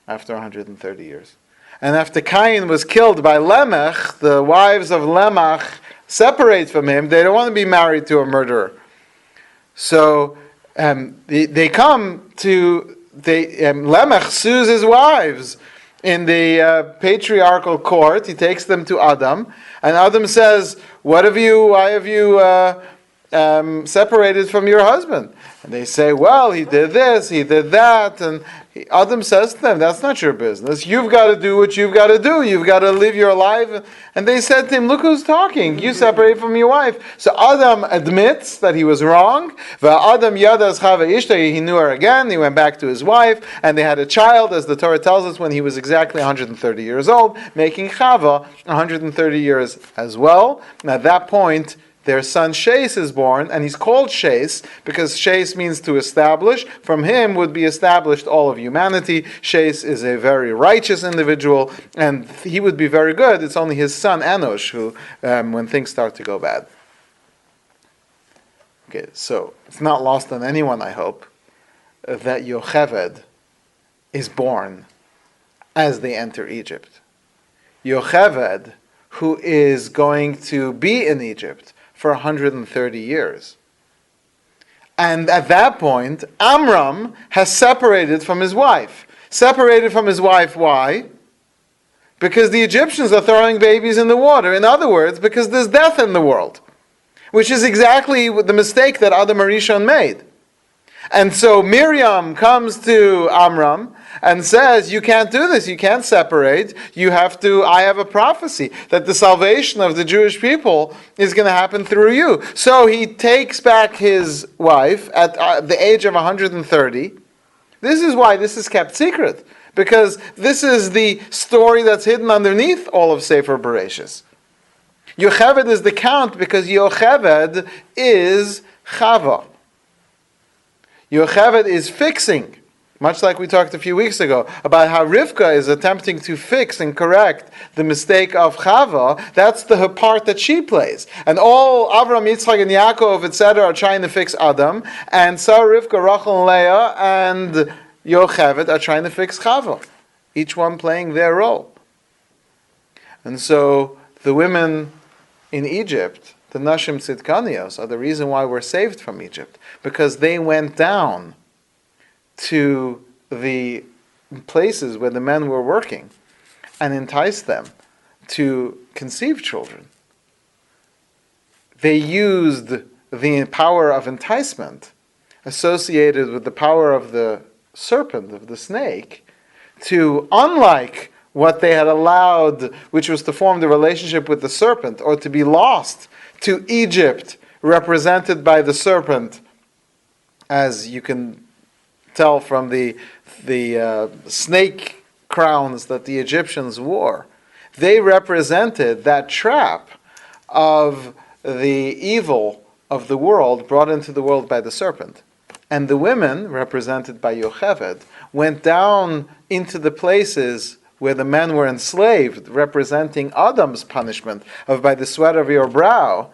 [SPEAKER 1] after 130 years. And after Cain was killed by Lamech, the wives of Lamech separate from him. They don't want to be married to a murderer. So they come to, Lamech sues his wives in the patriarchal court. He takes them to Adam, and Adam says, why have you separated from your husband? And they say, well, he did this, he did that, and Adam says to them, that's not your business. You've got to do what you've got to do. You've got to live your life. And they said to him, look who's talking. You separated from your wife. So Adam admits that he was wrong. Adam yadas chava ishta, he knew her again. He went back to his wife, and they had a child, as the Torah tells us, when he was exactly 130 years old, making Chava 130 years as well. And at that point, their son Shais is born, and he's called Shais because Shais means to establish. From him would be established all of humanity. Shais is a very righteous individual, and he would be very good. It's only his son Enosh who, when things start to go bad. Okay, so it's not lost on anyone, I hope, that Yocheved is born as they enter Egypt. Yocheved, who is going to be in Egypt for 130 years. And at that point, Amram has separated from his wife. Separated from his wife, why? Because the Egyptians are throwing babies in the water. In other words, because there's death in the world. Which is exactly the mistake that Adam Arishon made. And so Miriam comes to Amram and says, you can't do this, you can't separate, I have a prophecy that the salvation of the Jewish people is going to happen through you. So he takes back his wife at the age of 130. This is why this is kept secret, because this is the story that's hidden underneath all of Sefer Bereshis. Yocheved is the count because Yocheved is Chava. Yocheved is fixing, much like we talked a few weeks ago, about how Rivka is attempting to fix and correct the mistake of Chava. That's the part that she plays. And all Avram, Yitzchak, and Yaakov, etc., are trying to fix Adam. And Sarah, Rivka, Rachel, and Leah, and Yocheved are trying to fix Chava. Each one playing their role. And so the women in Egypt, the Nashim Tzidkanios, are the reason why we're saved from Egypt. Because they went down to the places where the men were working and enticed them to conceive children. They used the power of enticement associated with the power of the serpent, of the snake, to, unlike what they had allowed, which was to form the relationship with the serpent, or to be lost to Egypt, represented by the serpent, as you can tell from the snake crowns that the Egyptians wore, they represented that trap of the evil of the world brought into the world by the serpent. And the women, represented by Yocheved, went down into the places where the men were enslaved, representing Adam's punishment of by the sweat of your brow.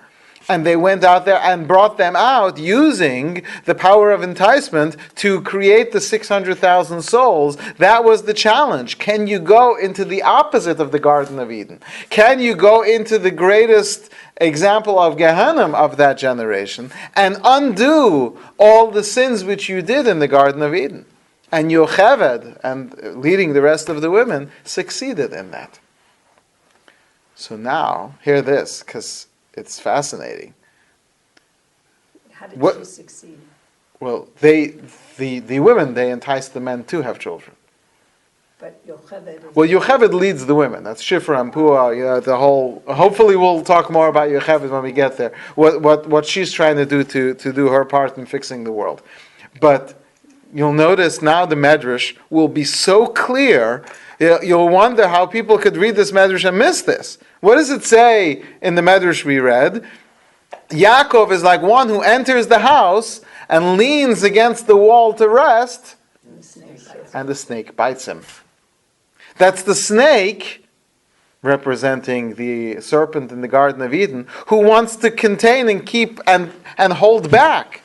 [SPEAKER 1] And they went out there and brought them out using the power of enticement to create the 600,000 souls. That was the challenge. Can you go into the opposite of the Garden of Eden? Can you go into the greatest example of Gehenna of that generation and undo all the sins which you did in the Garden of Eden? And Yocheved, and leading the rest of the women, succeeded in that. So now, hear this, because it's fascinating.
[SPEAKER 3] How did
[SPEAKER 1] What-
[SPEAKER 3] she succeed?
[SPEAKER 1] Well, the women, they entice the men to have children.
[SPEAKER 3] But Yocheved is...
[SPEAKER 1] Well, Yocheved leads the women. That's Shifra and Pua, the whole... Hopefully we'll talk more about Yocheved when we get there. What she's trying to do to do her part in fixing the world. But you'll notice now the Medrash will be so clear, you'll wonder how people could read this Medrash and miss this. What does it say in the Medrash we read? Yaakov is like one who enters the house and leans against the wall to rest,
[SPEAKER 3] And the snake bites.
[SPEAKER 1] and the snake bites him. That's the snake, representing the serpent in the Garden of Eden, who wants to contain and keep and hold back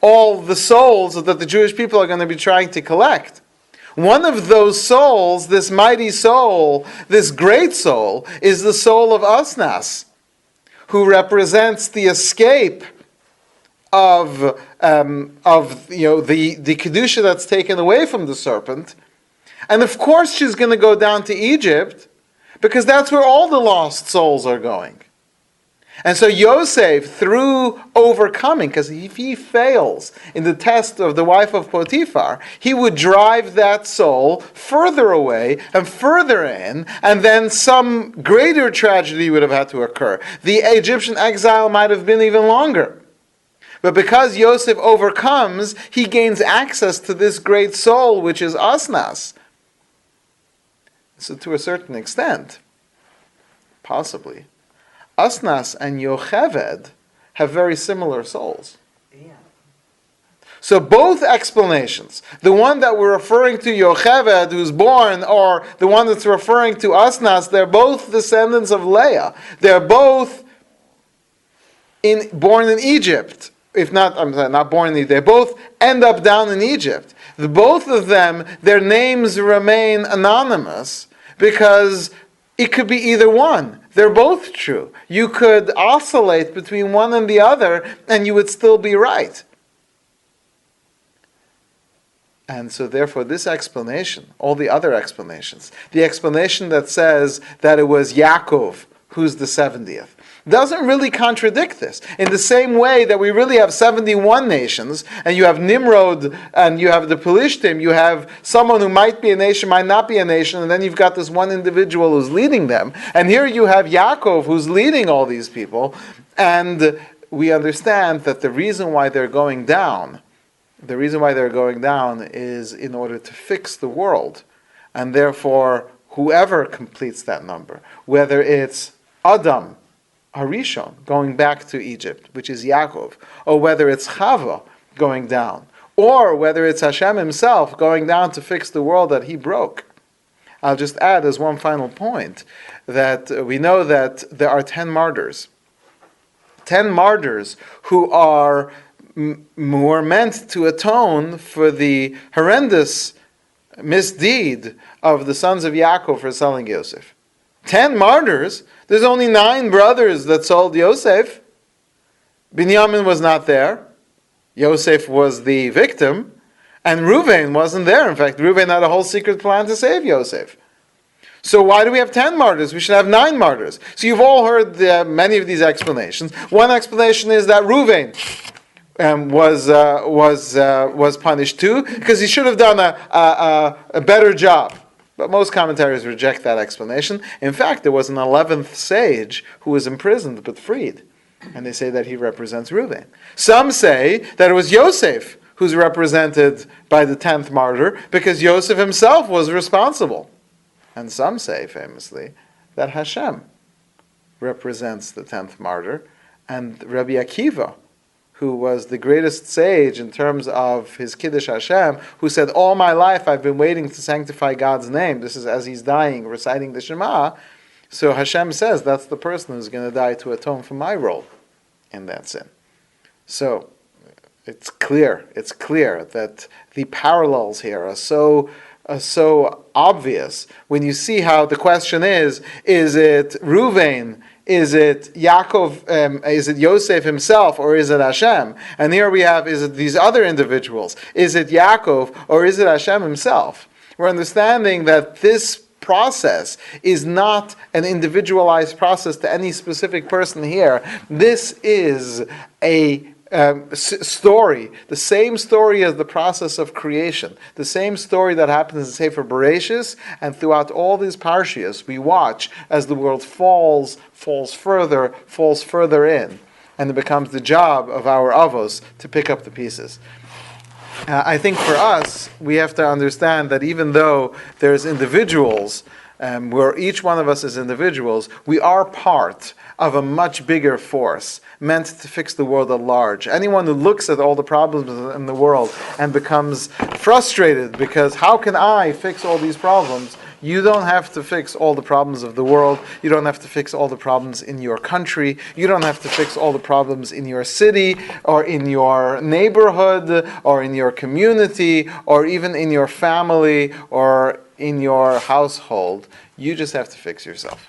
[SPEAKER 1] all the souls that the Jewish people are going to be trying to collect. One of those souls, this mighty soul, this great soul, is the soul of Asnas, who represents the escape of the kedusha that's taken away from the serpent. And of course she's going to go down to Egypt, because that's where all the lost souls are going. And so Yosef, through overcoming, because if he fails in the test of the wife of Potiphar, he would drive that soul further away and further in, and then some greater tragedy would have had to occur. The Egyptian exile might have been even longer. But because Yosef overcomes, he gains access to this great soul, which is Asnas. So to a certain extent, possibly, Asnas and Yocheved have very similar souls.
[SPEAKER 6] Yeah.
[SPEAKER 1] So both explanations, the one that we're referring to Yocheved, who's born, or the one that's referring to Asnas, they're both descendants of Leah. They're both born in Egypt. If not, I'm sorry, not born in Egypt. They both end up down in Egypt. Both of them, their names remain anonymous because it could be either one. They're both true. You could oscillate between one and the other, and you would still be right. And so therefore this explanation, all the other explanations, the explanation that says that it was Yaakov who's the 70th, doesn't really contradict this. In the same way that we really have 71 nations, and you have Nimrod, and you have the Pelishtim, you have someone who might be a nation, might not be a nation, and then you've got this one individual who's leading them. And here you have Yaakov who's leading all these people, and we understand that the reason why they're going down is in order to fix the world. And therefore, whoever completes that number, whether it's Adam, Harishon, going back to Egypt, which is Yaakov, or whether it's Chava going down, or whether it's Hashem himself going down to fix the world that he broke. I'll just add as one final point that we know that there are 10 martyrs. 10 martyrs who are meant to atone for the horrendous misdeed of the sons of Yaakov for selling Yosef. 10 martyrs. There's only 9 brothers that sold Yosef. Binyamin was not there. Yosef was the victim. And Reuven wasn't there. In fact, Reuven had a whole secret plan to save Yosef. So why do we have 10 martyrs? We should have 9 martyrs. So you've all heard many of these explanations. One explanation is that Reuven was punished too, because he should have done a better job. But most commentaries reject that explanation. In fact, there was an 11th sage who was imprisoned but freed. And they say that he represents Reuven. Some say that it was Yosef who's represented by the 10th martyr, because Yosef himself was responsible. And some say, famously, that Hashem represents the 10th martyr, and Rabbi Akiva, who was the greatest sage in terms of his Kiddush Hashem, who said, all my life I've been waiting to sanctify God's name. This is as he's dying, reciting the Shema. So Hashem says, that's the person who's going to die to atone for my role in that sin. So, it's clear that the parallels here are so obvious when you see how the question is it Ruvain, is it Yaakov, is it Yosef himself, or is it Hashem? And here we have, is it these other individuals? Is it Yaakov, or is it Hashem himself? We're understanding that this process is not an individualized process to any specific person here. This is a story, the same story as the process of creation, the same story that happens in Sefer Bereshis, and throughout all these parshias we watch as the world falls further in, and it becomes the job of our avos to pick up the pieces. I think for us, we have to understand that even though there's individuals, where each one of us is individuals, we are part of a much bigger force meant to fix the world at large. Anyone who looks at all the problems in the world and becomes frustrated because how can I fix all these problems? You don't have to fix all the problems of the world. You don't have to fix all the problems in your country. You don't have to fix all the problems in your city or in your neighborhood or in your community or even in your family or in your household. You just have to fix yourself.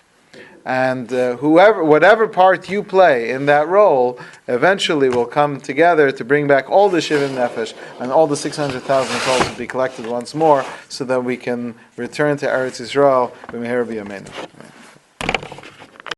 [SPEAKER 1] And whatever part you play in that role, eventually will come together to bring back all the Shivim Nefesh and all the 600,000 souls to be collected once more, so that we can return to Eretz Yisrael. B'meher b'yameinu.